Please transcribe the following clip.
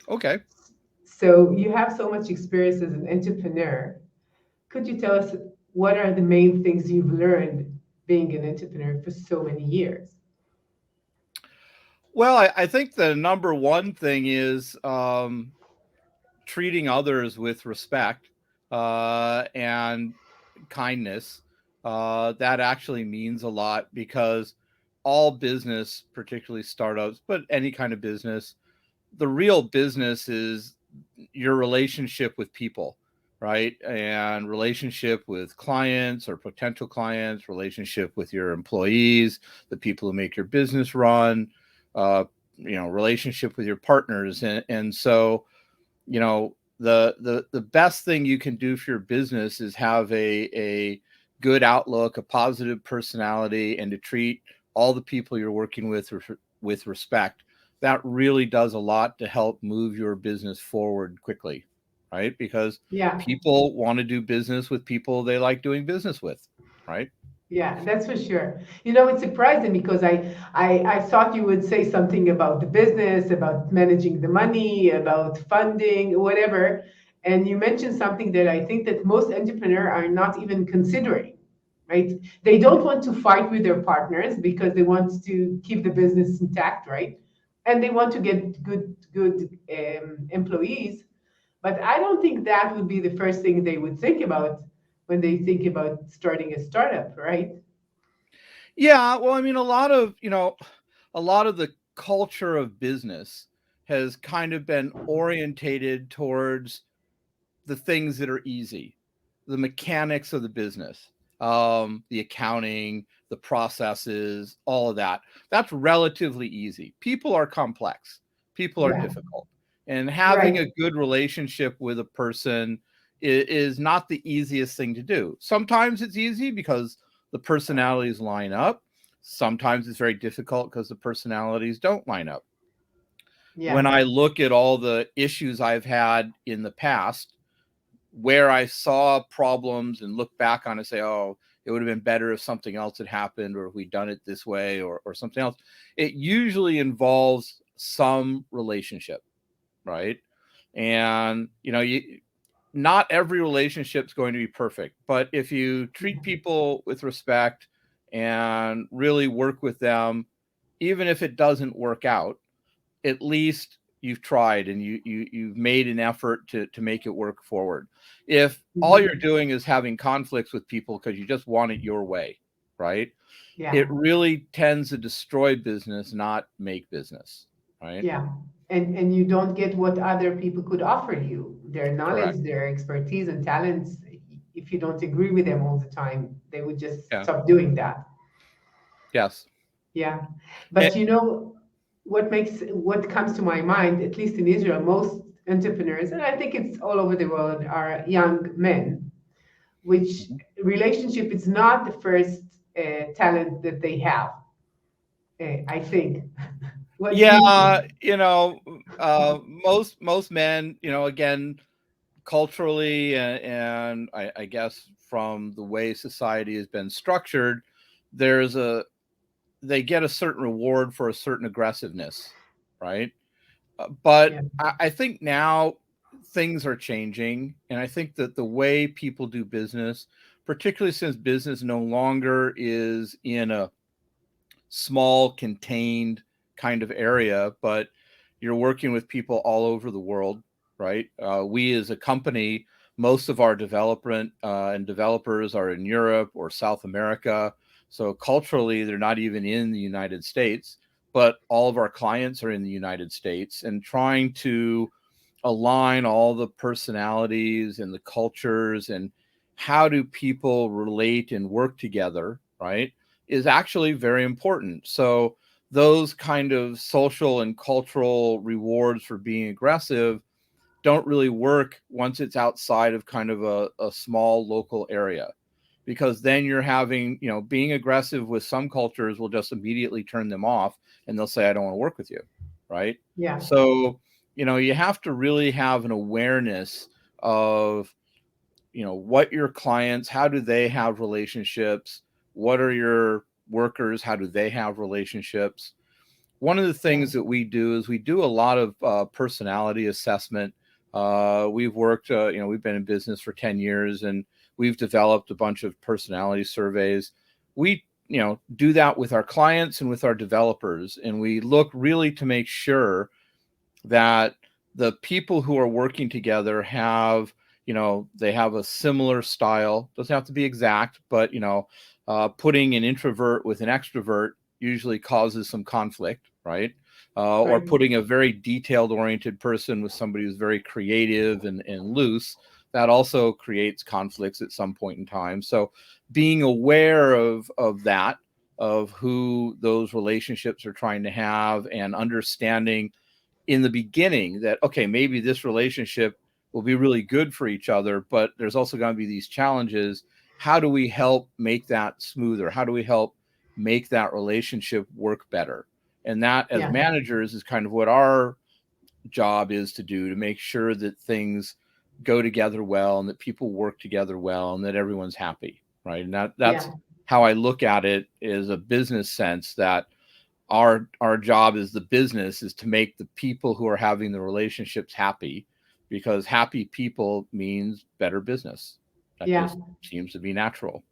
Okay. So you have so much experience as an entrepreneur. Could you tell us what are the main things you've learned being an entrepreneur for so many years? Well, I think the number one thing is treating others with respect and kindness. That actually means a lot because all business, particularly startups, but any kind of business, the real business is your relationship with people, right? And relationship with clients or potential clients, relationship with your employees, the people who make your business run, uh, relationship with your partners. And so, the best thing you can do for your business is have a good outlook, a positive personality, and to treat all the people you're working with respect. That really does a lot to help move your business forward quickly, right? Because Yeah, people want to do business with people they like doing business with, right? yeah, that's for sure. You know, it's surprising because I thought you would say something about the business, about managing the money, about funding, whatever. And you mentioned something that I think that most entrepreneurs are not even considering, right? They don't want to fight with their partners because they want to keep the business intact, right? And they want to get good employees. But I don't think that would be the first thing they would think about when they think about starting a startup, right? Yeah, well, I mean, a lot of the culture of business has kind of been orientated towards the things that are easy, the mechanics of the business, the accounting, the processes, all of that. That's relatively easy. People are complex, people are Yeah, difficult. And having a right. good relationship with a person is not the easiest thing to do. Sometimes it's easy because the personalities line up. Sometimes it's very difficult because the personalities don't line up. When Yeah, I look at all the issues I've had in the past, where I saw problems and look back on it and say, oh, it would have been better if something else had happened or if we'd done it this way or something else. It usually involves some relationship, right? And, not every relationship is going to be perfect, but if you treat people with respect and really work with them, even if it doesn't work out, at least you've tried and you've made an effort to make it work forward. If all you're mhm, doing is having conflicts with people because you just want it your way, right? It yeah, really tends to destroy business, not make business, right? yeah. And you don't get what other people could offer you, their Correct. knowledge, their expertise and talents. If you don't agree with them all the time, they would just Yeah. stop doing that. Yes. Yeah. Eh, But you know what comes to my mind, at least in Israel, most entrepreneurs, and I think it's all over the world, are young men, which mhm. relationship is not the first talent that they have. I think. What do you think? Yeah, most men, again, culturally and I guess from the way society has been structured, there's a they get a certain reward for a certain aggressiveness, right? But Yeah. I think now things are changing, and I think that the way people do business, particularly since business no longer is in a small, contained kind of area, but you're working with people all over the world, right? We as a company, most of our development and developers are in Europe or South America. So culturally, they're not even in the United States, but all of our clients are in the United States and trying to align all the personalities and the cultures and how do people relate and work together, right, is actually very important. So those kind of social and cultural rewards for being aggressive don't really work once it's outside of kind of a small local area, because then you're having, being aggressive with some cultures will just immediately turn them off and they'll say, I don't want to work with you, right? Yeah. So, you have to really have an awareness of, what your clients, how do they have relationships? What are your workers? How do they have relationships? one of the Yeah. things that we do is we do a lot of personality assessment. We've worked, we've been in business for 10 years, and we've developed a bunch of personality surveys. We, do that with our clients and with our developers. And we look really to make sure that the people who are working together have, they have a similar style. Doesn't have to be exact, but putting an introvert with an extrovert usually causes some conflict, right? Or Right. putting a very detailed oriented person with somebody who's very creative and loose, that also creates conflicts at some point in time. So being aware of that, of who those relationships are trying to have, and understanding in the beginning that, okay, maybe this relationship will be really good for each other, but there's also going to be these challenges. How do we help make that smoother? How do we help make that relationship work better? And that, as Yeah. managers, is kind of what our job is to do, to make sure that things go together well, and that people work together well, and that everyone's happy, right? And that's Yeah. how I look at it, is a business sense, that our job as the business is to make the people who are having the relationships happy, because happy people means better business. That Yeah. just seems to be natural.